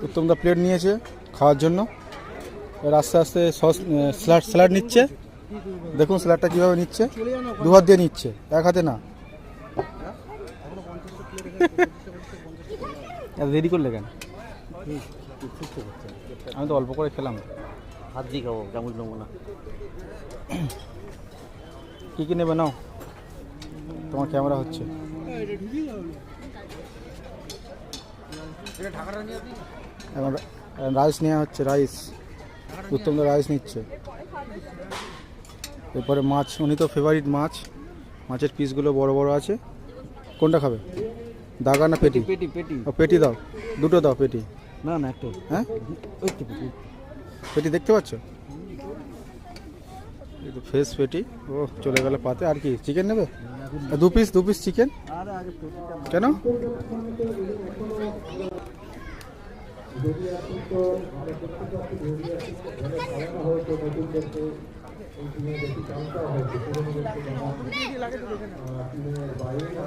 উত্তমদা plate নিয়েছে খাওয়ার জন্য। এর আস্তে আস্তে সস স্যালাড নিচ্ছে। দেখুন স্যালাডটা কীভাবে নিচ্ছে, দু হাত দিয়ে নিচ্ছে, এক হাতে না। এত দেরি করলে কেন? আমি তো অল্প করে খেলাম, হাত দিয়ে খাবো, চামচ নেবো না। কী কী নেবে নাও, তোমার ক্যামেরা হচ্ছে। এখন রাইস নেওয়া হচ্ছে, রাইস। উত্তমদা রাইস নিচ্ছে। এরপরে মাছ, উনি তো ফেভারিট মাছ, মাছের পিসগুলো বড় বড় আছে। কোনটা খাবে, দাগা না পেটি? পেটি পেটি ও পেটি দাও, দুটো দাও পেটি। না না একটা, হ্যাঁ পেটি দেখতে পাচ্ছ, এই তো ফ্রেশ পেটি। ও চলে গেল পাতে। আর কি চিকেন নেবে? দু পিস চিকেন। কেন?